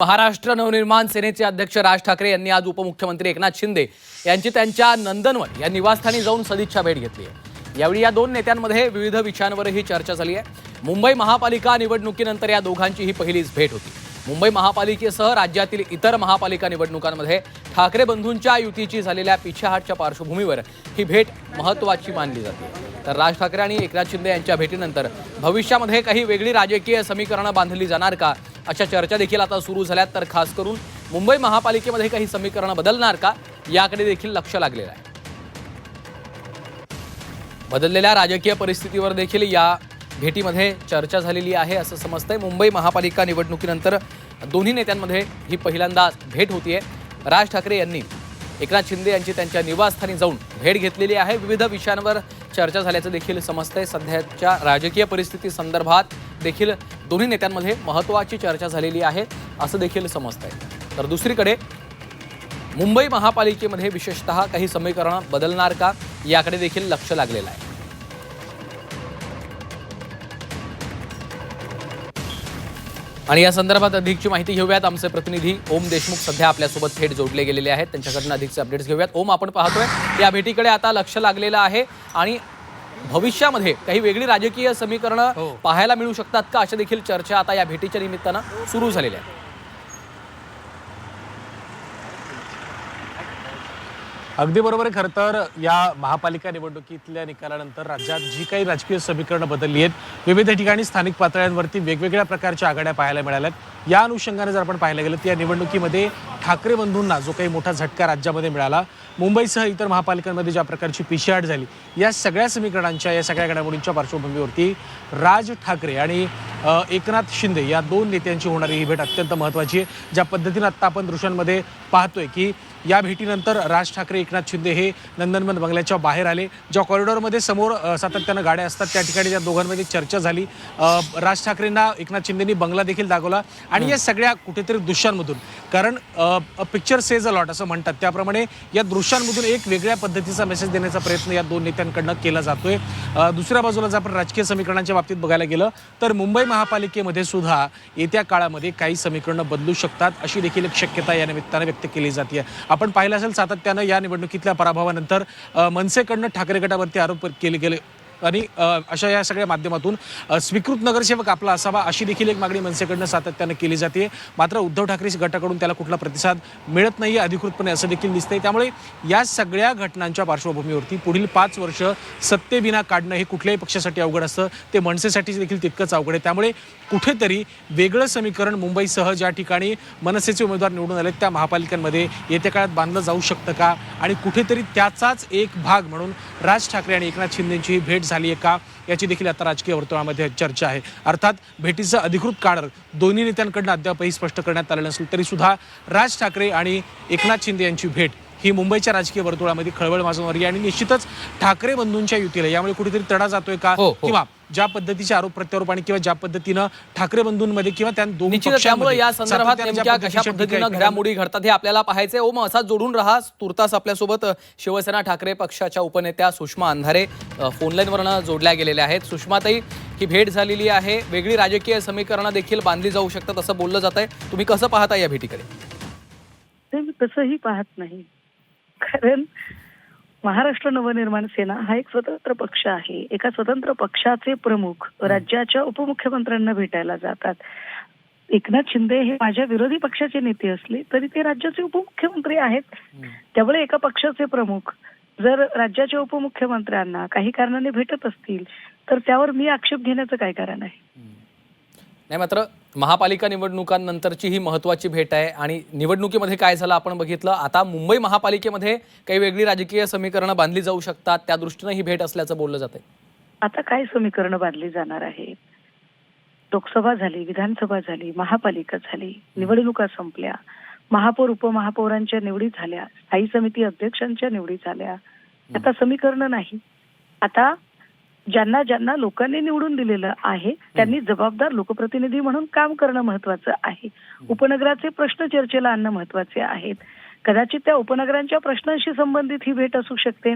महाराष्ट्र नवनिर्माण सेनेचे अध्यक्ष राज ठाकरे यांनी आज उपमुख्यमंत्री एकनाथ शिंदे यांची त्यांच्या नंदनवन या निवासस्थानी जाऊन सदिच्छा भेट घेतली आहे। यावेळी या दोन नेत्यांमध्ये विविध विषयांवरही चर्चा झाली आहे। मुंबई महापालिका निवडणुकीनंतर या दोघांची ही पहिलीच भेट होती। मुंबई महापालिकेसह राज्यातील इतर महापालिका निवडणुकांमध्ये ठाकरे बंधूंच्या युतीची झालेल्या पिछेहाटच्या पार्श्वभूमीवर ही भेट महत्त्वाची मानली जाते। तर राज ठाकरे आणि एकनाथ शिंदे यांच्या भेटीनंतर भविष्यामध्ये काही वेगळी राजकीय समीकरणं बांधली जाणार का अशा चर्चा देखील आता सुरू झाल्यात। तर खास करून मुंबई महापालिकेमध्ये काही समीकरणं बदलणार का याकडे देखील लक्ष लागलेलं आहे। बदललेल्या राजकीय परिस्थितीवर देखील या भेटीमध्ये चर्चा झालेली आहे असं समजतंय। मुंबई महापालिका निवडणुकीनंतर दोन्ही नेत्यांमध्ये ही पहिल्यांदा भेट होतीये। राज ठाकरे यांनी एकनाथ शिंदे यांची त्यांच्या निवासस्थानी जाऊन भेट घेतलेली आहे। विविध विषयांवर चर्चा झाल्याचं देखील समजतंय। सध्याच्या राजकीय परिस्थिती संदर्भात देखील दोन्ही नेत्यांमध्ये महत्त्वाची चर्चा झालेली आहे असं देखील समजतंय। तर दुसरीकडे मुंबई महापालिकेमध्ये विशेषतः काही समीकरणं बदलणार का याकडे देखील लक्ष लागलेलं आहे। आणि या संदर्भात अधिकची माहिती घेऊयात। आमचे प्रतिनिधी ओम देशमुख सध्या आपल्यासोबत थेट जोडले गेलेले आहेत। त्यांच्याकडून अधिकचे अपडेट्स घेऊयात। ओम, आपण पाहतोय या भेटीकडे आता लक्ष लागलेलं आहे आणि भविष्यामध्ये काही वेगळी राजकीय समीकरणं पाहायला मिळू शकतात का अशा देखील चर्चा आता या भेटीच्या निमित्तानं सुरू झालेल्या आहेत। अगदी बरोबर आहे। खरं तर या महापालिका निवडणुकीतल्या निकालानंतर राज्यात जी काही राजकीय समीकरणं बदलली आहेत, विविध ठिकाणी स्थानिक पातळ्यांवरती वेगवेगळ्या प्रकारच्या आघाड्या पाहायला मिळाल्यात। या अनुषंगाने जर आपण पाहायला गेलं तर या निवडणुकीमध्ये ठाकरे बंधूंना जो काही मोठा झटका राज्यामध्ये मिळाला, मुंबईसह इतर महापालिकांमध्ये ज्या प्रकारची पिछेहाट झाली, या सगळ्या समीकरणांच्या या सगळ्या घडामोडींच्या पार्श्वभूमीवरती राज ठाकरे आणि एकनाथ शिंदे या दोन नेत्यांची होणारी ही भेट अत्यंत महत्त्वाची आहे। ज्या पद्धतीनं आत्ता आपण दृश्यांमध्ये पाहतोय की या भेटीनंतर राज ठाकरे एकनाथ शिंदे हे नंदनवन बंगल्याच्या बाहेर आले। ज्या कॉरिडॉरमध्ये समोर सातत्यानं गाड्या असतात त्या ठिकाणी त्या दोघांमध्ये चर्चा झाली। राज ठाकरेंना एकनाथ शिंदेंनी बंगला देखील दाखवला आणि या सगळ्या कुठेतरी दृश्यांमधून, कारण पिक्चर सेज अ लॉट असं म्हणतात, त्याप्रमाणे या दृश्यांमधून एक वेगळ्या पद्धतीचा मेसेज देण्याचा प्रयत्न या दोन नेत्यांकडनं केला जातोय। दुसऱ्या बाजूला जर आपण राजकीय समीकरणांच्या बाबतीत बघायला गेलं तर मुंबई महापालिकेमध्ये सुद्धा येत्या काळामध्ये काही समीकरणं बदलू शकतात अशी देखील एक शक्यता या निमित्तानं व्यक्त केली जाते। आपण पाहिलं असेल सातत्यानं या निवडणुकीतल्या पराभवानंतर मनसेकडनं ठाकरे गटावरती आरोप केले गेले आणि अशा या सगळ्या माध्यमातून स्वीकृत नगरसेवक आपला असावा अशी देखील एक मागणी मनसेकडनं सातत्यानं केली जाते। मात्र उद्धव ठाकरे गटाकडून त्याला कुठला प्रतिसाद मिळत नाही अधिकृतपणे असं देखील दिसतंय। त्यामुळे या सगळ्या घटनांच्या पार्श्वभूमीवरती पुढील 5 वर्ष सत्तेविना काढणं हे कुठल्याही पक्षासाठी अवघड असतं, ते मनसेसाठी देखील तितकंच अवघड आहे। त्यामुळे कुठेतरी वेगळं समीकरण मुंबईसह ज्या ठिकाणी मनसेचे उमेदवार निवडून आले त्या महापालिकांमध्ये येत्या काळात बांधलं जाऊ शकतं का, आणि कुठेतरी त्याचाच एक भाग म्हणून राज ठाकरे आणि एकनाथ शिंदेंची भेट झाली आहे का याची देखील आता राजकीय वर्तुळामध्ये चर्चा आहे। अर्थात भेटीचं अधिकृत कारण दोन्ही नेत्यांकडून अद्यापही स्पष्ट करण्यात आलं नसेल तरी सुद्धा राज ठाकरे आणि एकनाथ शिंदे यांची भेट ही मुंबईच्या राजकीय वर्तुळामध्ये खळबळ माजवणारी आणि निश्चितच ठाकरे बंधूंच्या युतीला यामुळे कुठेतरी तडा जातोय का, किंवा ज्या पद्धतीचे आरोप प्रत्यारोप आणि किंवा ज्या पद्धतीनं ठाकरे बंधूंमध्ये किंवा त्या दोन्ही त्यामुळे या संदर्भात नेमक्या कशा पद्धतीनं घडामोडी घडतात हे आपल्याला पाहायचंय। ओम, असाच जोडून राहा। तुर्तास आपल्यासोबत शिवसेना ठाकरे पक्षाच्या उपनेत्या सुषमा अंधारे फोनलाईनवरनं जोडल्या गेलेल्या आहेत। सुषमाताई, ही भेट झालेली आहे, वेगळी राजकीय समीकरणं देखील बांधली जाऊ शकतात असं बोललं जात आहे, तुम्ही कसं पाहता या भेटीकडे? ते मी तसंही पाहत नाही, कारण महाराष्ट्र नवनिर्माण सेना हा एक स्वतंत्र पक्ष आहे। एका स्वतंत्र पक्षाचे प्रमुख राज्याच्या उपमुख्यमंत्र्यांना भेटायला जातात। एकनाथ शिंदे हे माझ्या विरोधी पक्षाचे नेते असले तरी ते राज्याचे उपमुख्यमंत्री आहेत। त्यामुळे एका पक्षाचे प्रमुख जर राज्याच्या उपमुख्यमंत्र्यांना काही कारणाने भेटत असतील तर त्यावर मी आक्षेप घेण्याचं काय कारण आहे? नाही, मात्र महापालिका निवडणुकांनंतरची ही महत्त्वाची भेट आहे आणि निवडणुकीमध्ये काय झालं आपण बघितलं। आता मुंबई महापालिकेमध्ये काही वेगळी राजकीय समीकरणं बांधली जाऊ शकतात, त्या दृष्टीनं ही भेट असल्याचं बोललं जातंय। आता काय समीकरणं बांधली जाणार आहे? लोकसभा झाली, विधानसभा झाली, महापालिका झाली, निवडणुका संपल्या, महापौर उपमहापौरांच्या निवडी झाल्या, स्थायी समिती अध्यक्षांच्या निवडी झाल्या। आता समीकरणं नाही, आता ज्यांना ज्यांना लोकांनी निवडून दिलेलं आहे त्यांनी जबाबदार लोकप्रतिनिधी म्हणून काम करणं महत्वाचं आहे। उपनगराचे प्रश्न चर्चेला आणणं महत्वाचे आहेत। कदाचित त्या उपनगरांच्या प्रश्नांशी संबंधित ही भेट असू शकते।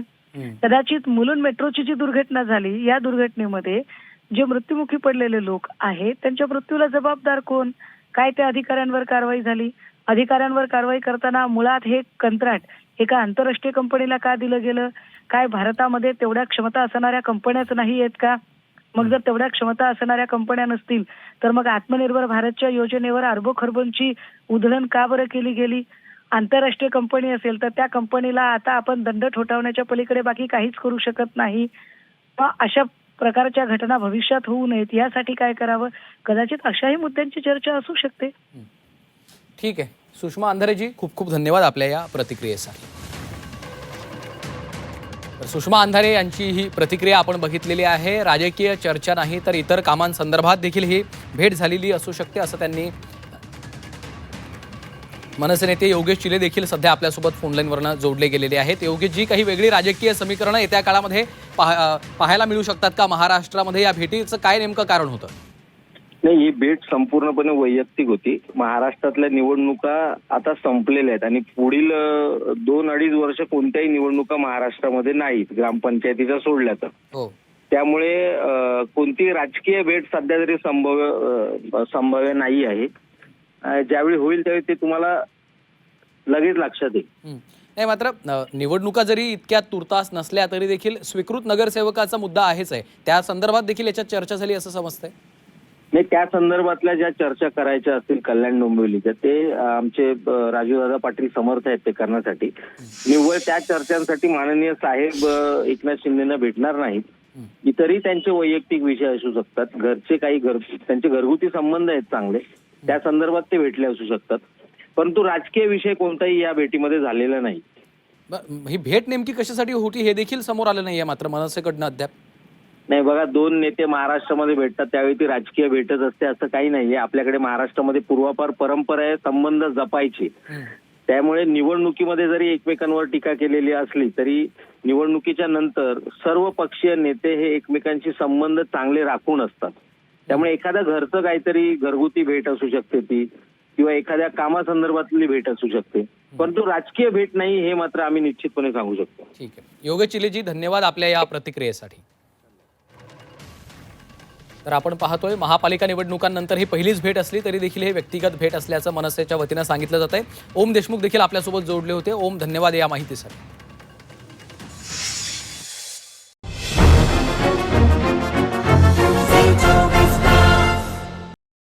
कदाचित मुलुंड मेट्रोची जी दुर्घटना झाली, या दुर्घटनेमध्ये जे मृत्युमुखी पडलेले लोक आहेत त्यांच्या मृत्यूला जबाबदार कोण, काय त्या अधिकाऱ्यांवर कारवाई झाली? अधिकाऱ्यांवर कारवाई करताना मुळात हे कंत्राट एका आंतरराष्ट्रीय कंपनीला का दिलं गेलं? काय भारतामध्ये तेवढ्या क्षमता असणाऱ्या कंपन्याच नाही आहेत का? मग जर तेवढ्या क्षमता असणाऱ्या कंपन्या नसतील तर मग आत्मनिर्भर भारतच्या योजनेवर अरबो-खरबोंची उधळण का बरं केली गेली? आंतरराष्ट्रीय कंपनी असेल तर त्या कंपनीला आता आपण दंड ठोठावण्याच्या पलीकडे बाकी काहीच करू शकत नाही. मग अशा प्रकारच्या घटना भविष्यात होऊ नयेत यासाठी काय करावं? कदाचित अशाही मुद्द्यांची चर्चा असू शकते. ठीक आहे. सुषमा अंधारेजी, खूप खूप धन्यवाद आपल्या या प्रतिक्रियेसाठी. तर सुषमा अंधारे यांची ही प्रतिक्रिया आपण बघितलेली आहे. राजकीय चर्चा नाही तर इतर कामांसंदर्भात देखील ही भेट झालेली असू शकते असं त्यांनी. मनसे नेते योगेश चिले देखील सध्या आपल्यासोबत फोनलाईनवरनं जोडले गेलेले आहेत. योगेश जी, काही वेगळी राजकीय समीकरणं येत्या काळामध्ये पाहायला मिळू शकतात का महाराष्ट्रामध्ये? या भेटीचं काय नेमकं कारण होतं? नाही, ही भेट संपूर्णपणे वैयक्तिक होती. महाराष्ट्रातल्या निवडणुका आता संपलेल्या आहेत आणि पुढील 2-2.5 वर्ष कोणत्याही निवडणुका महाराष्ट्रामध्ये नाहीत, ग्रामपंचायतीच्या सोडल्या तर. हो. त्यामुळे कोणती राजकीय भेट सध्या तरी संभाव्य नाही आहे. ज्यावेळी होईल त्यावेळी ते तुम्हाला लगेच लक्षात येईल. नाही, मात्र निवडणुका जरी इतक्या तुर्तास नसल्या तरी देखील स्वीकृत नगरसेवकाचा मुद्दा आहेच आहे. त्या संदर्भात देखील याच्यात चर्चा झाली असं समजतंय. नाही, त्या संदर्भातल्या ज्या चर्चा करायच्या असतील कल्याण डोंबिवलीच्या, ते आमचे राजूदादा पाटील समर्थ आहेत ते करण्यासाठी. निव्वळ त्या चर्चांसाठी माननीय साहेब एकनाथ शिंदेना भेटणार नाहीत. इतरही त्यांचे वैयक्तिक विषय असू शकतात, घरचे काही त्यांचे घरगुती संबंध आहेत चांगले, त्या संदर्भात ते भेटले असू शकतात. परंतु राजकीय विषय कोणताही या भेटीमध्ये झालेला नाही. ही भेट नेमकी कशासाठी होती हे देखील समोर आलं नाहीये मात्र मनसेकडनं अद्याप. नाही बघा, 2 नेते महाराष्ट्रामध्ये भेटतात त्यावेळी ती राजकीय भेटच असते असं काही नाहीये. आपल्याकडे महाराष्ट्रामध्ये पूर्वापार परंपरा आहे संबंध जपायची. त्यामुळे निवडणुकीमध्ये जरी एकमेकांवर टीका केलेली असली तरी निवडणुकीच्या नंतर सर्व पक्षीय नेते हे एकमेकांशी संबंध चांगले राखून असतात. त्यामुळे एखाद्या घरचं काहीतरी घरगुती भेट असू शकते ती, किंवा एखाद्या कामासंदर्भातली भेट असू शकते, परंतु राजकीय भेट नाही हे मात्र आम्ही निश्चितपणे सांगू शकतो. ठीक आहे. योगेश चिलेजी, धन्यवाद आपल्या या प्रतिक्रियेसाठी. तर आपण पाहतोय महापालिका निवडणुकांनंतर ही पहिलीच भेट असली तरी देखील हे व्यक्तिगत भेट असल्याचं मनसेच्या वतीनं सांगितलं जात आहे. ओम देशमुख देखील आपल्यासोबत जोडले होते. ओम, धन्यवाद या माहितीसाठी.